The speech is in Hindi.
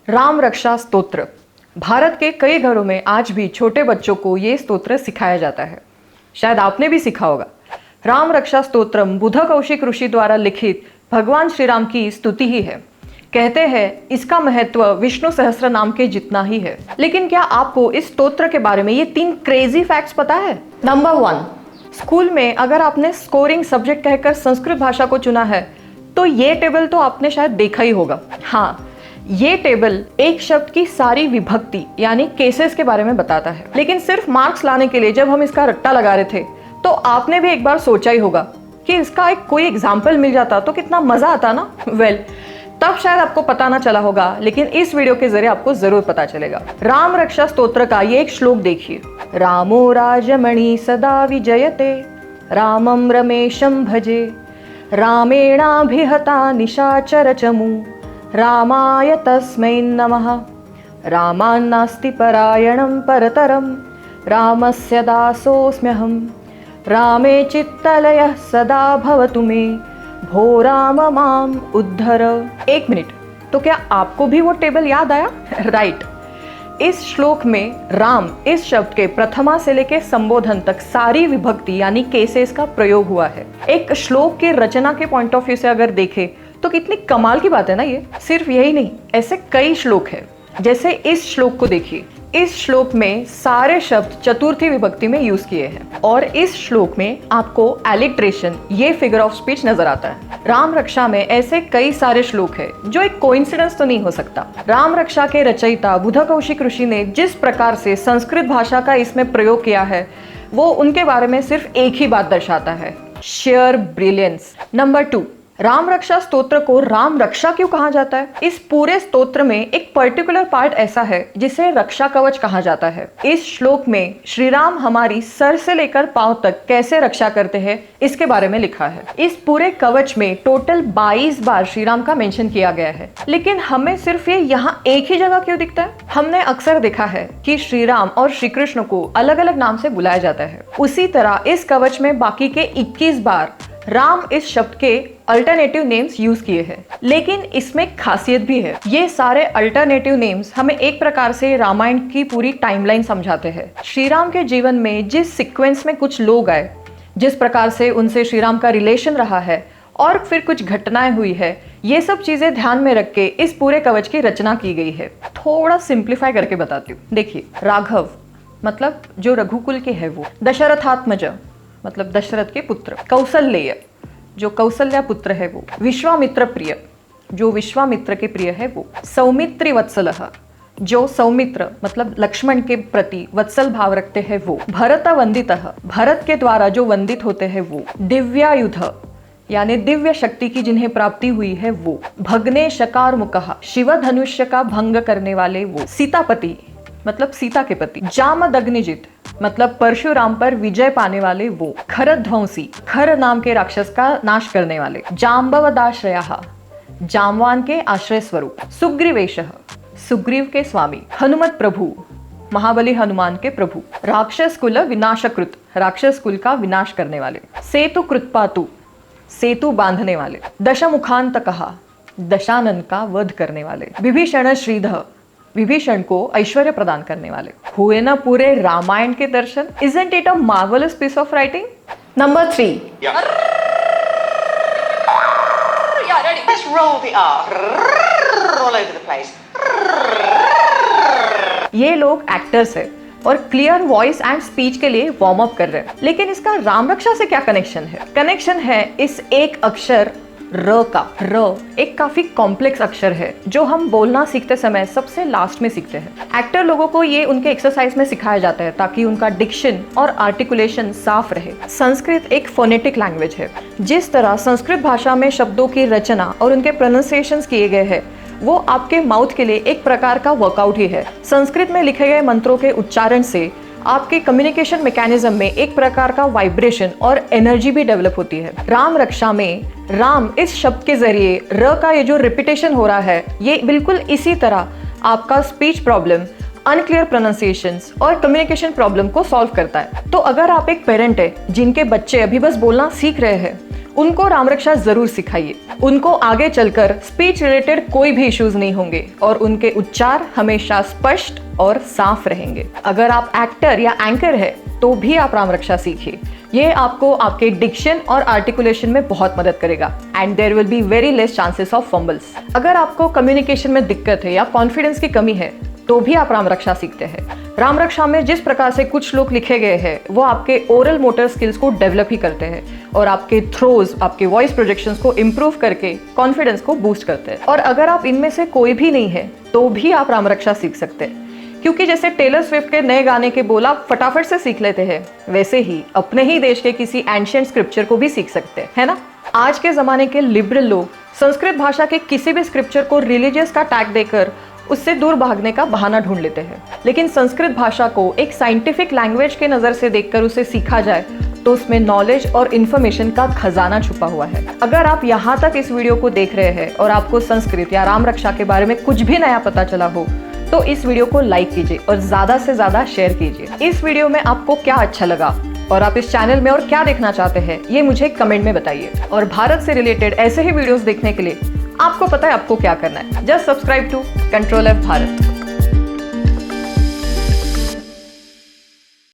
राम रक्षा स्तोत्र। भारत के कई घरों में आज भी छोटे बच्चों को ये स्तोत्र सिखाया जाता है। शायद आपने भी सीखा होगा। राम रक्षा स्तोत्रम बुध कौशिक ऋषि द्वारा लिखित भगवान श्री राम की स्तुति ही है। कहते हैं इसका महत्व विष्णु सहस्त्र नाम के जितना ही है। लेकिन क्या आपको इस स्तोत्र के बारे में ये 3 क्रेजी फैक्ट्स पता है? नंबर 1, स्कूल में अगर आपने स्कोरिंग सब्जेक्ट कहकर संस्कृत भाषा को चुना है तो ये टेबल तो आपने शायद देखा ही होगा। हाँ, ये टेबल एक शब्द की सारी विभक्ति यानी केसेस के बारे में बताता है। लेकिन सिर्फ मार्क्स लाने के लिए जब हम इसका रट्टा लगा रहे थे तो आपने भी एक बार सोचा ही होगा कि इसका एक कोई एग्जाम्पल मिल जाता तो कितना मजा आता ना। तब शायद आपको पता ना चला होगा, लेकिन इस वीडियो के जरिए आपको जरूर पता चलेगा। राम रक्षा स्तोत्र का ये एक श्लोक देखिए। रामो राजमणि सदा विजयते, रामम रमेशम भजे, रामेणाभिहता निशाचर चमू, रामाय तस्मै नमः। रामान्नास्ति परायणं परतरं, रामस्य दासोऽस्म्यहम्। रामे चित्तलयः सदा भवतु मे, भो राम माम उद्धर। 1 मिनट, तो क्या आपको भी वो टेबल याद आया? राइट। इस श्लोक में राम इस शब्द के प्रथमा से लेके संबोधन तक सारी विभक्ति यानी केसेस का प्रयोग हुआ है। एक श्लोक की रचना के पॉइंट ऑफ व्यू से अगर देखें तो कितनी कमाल की बात है ना ये। सिर्फ यही नहीं, ऐसे कई श्लोक है। जैसे इस श्लोक को देखिए। इस श्लोक में सारे शब्द चतुर्थी विभक्ति में यूज किए हैं और इस श्लोक में आपको एलिट्रेशन ये फिगर ऑफ स्पीच नजर आता है। राम रक्षा में ऐसे कई सारे श्लोक है जो एक कोइंसिडेंस तो नहीं हो सकता। राम रक्षा के रचयिता बुध कौशिक ऋषि ने जिस प्रकार से संस्कृत भाषा का इसमें प्रयोग किया है वो उनके बारे में सिर्फ एक ही बात दर्शाता है, शेयर ब्रिलियंस। नंबर 2, राम रक्षा स्तोत्र को राम रक्षा क्यों कहा जाता है? इस पूरे स्तोत्र में एक पर्टिकुलर पार्ट ऐसा है जिसे रक्षा कवच कहा जाता है। इस श्लोक में श्री राम हमारी सर से लेकर पांव तक कैसे रक्षा करते हैं इसके बारे में लिखा है। इस पूरे कवच में टोटल 22 बार श्री राम का मेंशन किया गया है। लेकिन हमें सिर्फ ये यहाँ एक ही जगह क्यों दिखता है? हमने अक्सर देखा है कि श्री राम और श्री कृष्ण को अलग अलग नाम से बुलाया जाता है। उसी तरह इस कवच में बाकी के 21 बार राम इस शब्द के अल्टरनेटिव नेम्स यूज किए हैं। लेकिन इसमें खासियत भी है। ये सारे अल्टरनेटिव नेम्स हमें एक प्रकार से रामायण की पूरी टाइमलाइन समझाते हैं। श्री राम के जीवन में जिस सीक्वेंस में कुछ लोग आए, जिस प्रकार से उनसे श्री राम का रिलेशन रहा है और फिर कुछ घटनाएं हुई है, ये सब चीजें ध्यान में रख के इस पूरे कवच की रचना की गई है। थोड़ा सिंप्लीफाई करके बताती हूँ। देखिए, राघव मतलब जो रघुकुल के है वो, दशरथात्मज मतलब दशरथ के पुत्र, कौसल्य जो कौसल्या पुत्र है वो, विश्वामित्र प्रिय जो विश्वामित्र के प्रिय है वो, सौमित्री वत्सलः जो सौमित्र मतलब लक्ष्मण के प्रति वत्सल भाव रखते हैं वो, भरत वंदितः भरत के द्वारा जो वंदित होते हैं वो, दिव्यायुध यानी दिव्य शक्ति की जिन्हें प्राप्ति हुई है वो, भग्ने शकार मुकः शिव धनुष्य का भंग करने वाले वो, सीतापति मतलब सीता के पति, जामदग्निजित मतलब परशुराम पर विजय पाने वाले वो, खरध्वंसी खर नाम के राक्षस का नाश करने वाले, जाम्बवदाश्रयः जामवान के आश्रय स्वरूप, सुग्रीवेशः सुग्रीव के स्वामी, हनुमत प्रभु महाबली हनुमान के प्रभु, राक्षस कुल विनाशकृत राक्षस कुल का विनाश करने वाले, सेतु कृतपातु सेतु बांधने वाले, दशमुखांतकः दशानन का वध करने वाले, विभीषण श्रीधः विभीषण को ऐश्वर्य प्रदान करने वाले। हुए ना पूरे रामायण के दर्शन? Isn't it a marvelous piece of writing? Number 3. Yeah, ready. Let's roll the R. All over the place. ये लोग एक्टर्स है और क्लियर वॉइस एंड स्पीच के लिए वार्म अप कर रहे हैं। लेकिन इसका राम रक्षा से क्या कनेक्शन है? कनेक्शन है इस एक अक्षर र का। र एक काफी कॉम्प्लेक्स अक्षर है जो हम बोलना सीखते समय सबसे लास्ट में सीखते हैं। एक्टर लोगों को ये उनके एक्सरसाइज में सिखाया जाता है ताकि उनका डिक्शन और आर्टिकुलेशन साफ रहे। संस्कृत एक फोनेटिक लैंग्वेज है। जिस तरह संस्कृत भाषा में शब्दों की रचना और उनके प्रोनाउंसिएशंस किए गए हैं वो आपके माउथ के लिए एक प्रकार का वर्कआउट ही है। संस्कृत में लिखे गए मंत्रों के उच्चारण से आपके कम्युनिकेशन मैकेनिज्म में एक प्रकार का वाइब्रेशन और एनर्जी भी डेवलप होती है। राम रक्षा में राम इस शब्द के जरिए र का ये जो रिपीटेशन हो रहा है ये बिल्कुल इसी तरह आपका स्पीच प्रॉब्लम, अनक्लियर प्रोनाउंसिएशंस और कम्युनिकेशन प्रॉब्लम को सॉल्व करता है। तो अगर आप एक पेरेंट है जिनके बच्चे अभी बस बोलना सीख रहे हैं उनको राम रक्षा जरूर सिखाइए। उनको आगे चलकर स्पीच रिलेटेड कोई भी इश्यूज नहीं होंगे और उनके उच्चार हमेशा स्पष्ट और साफ रहेंगे। अगर आप एक्टर या एंकर है तो भी आप राम रक्षा सीखिए। ये आपको आपके डिक्शन और आर्टिकुलेशन में बहुत मदद करेगा and there will be very less chances of fumbles. अगर आपको कम्युनिकेशन में दिक्कत है या कॉन्फिडेंस की कमी है तो भी आप राम रक्षा सीखते हैं। राम रक्षा में जिस प्रकार से कुछ श्लोक लिखे गए हैं वो आपके ओरल मोटर स्किल्स को डेवलप ही करते हैं और आपके थ्रोज, आपके वॉइस प्रोजेक्शंस को इम्प्रूव करके कॉन्फिडेंस को बूस्ट करते हैं। और अगर आप इनमें से कोई भी नहीं है तो भी आप राम रक्षा सीख सकते हैं, क्योंकि जैसे टेलर स्विफ्ट के नए गाने के बोल आप फटाफट से सीख लेते हैं, वैसे ही अपने ही देश के किसी एंशिएंट स्क्रिप्चर को भी सीख सकते हैं, है ना। आज के जमाने के लिबरल लोग संस्कृत भाषा के किसी भी स्क्रिप्चर को रिलीजियस का टैग देकर उससे दूर भागने का बहाना ढूंढ लेते हैं, लेकिन संस्कृत भाषा को एक साइंटिफिक लैंग्वेज के नज़र से देखकर उसे सीखा जाए तो उसमें नॉलेज और इन्फॉर्मेशन का खजाना छुपा हुआ है। अगर आप यहाँ तक इस वीडियो को देख रहे हैं और आपको संस्कृत या राम रक्षा के बारे में कुछ भी नया पता चला हो तो इस वीडियो को लाइक कीजिए और ज़्यादा से ज़्यादा शेयर कीजिए। इस वीडियो में आपको क्या अच्छा लगा और आप इस चैनल में और क्या देखना चाहते हैं ये मुझे कमेंट में बताइए। और भारत से रिलेटेड ऐसे ही वीडियोस देखने के लिए आपको पता है आपको क्या करना है, just subscribe to control F Bharat.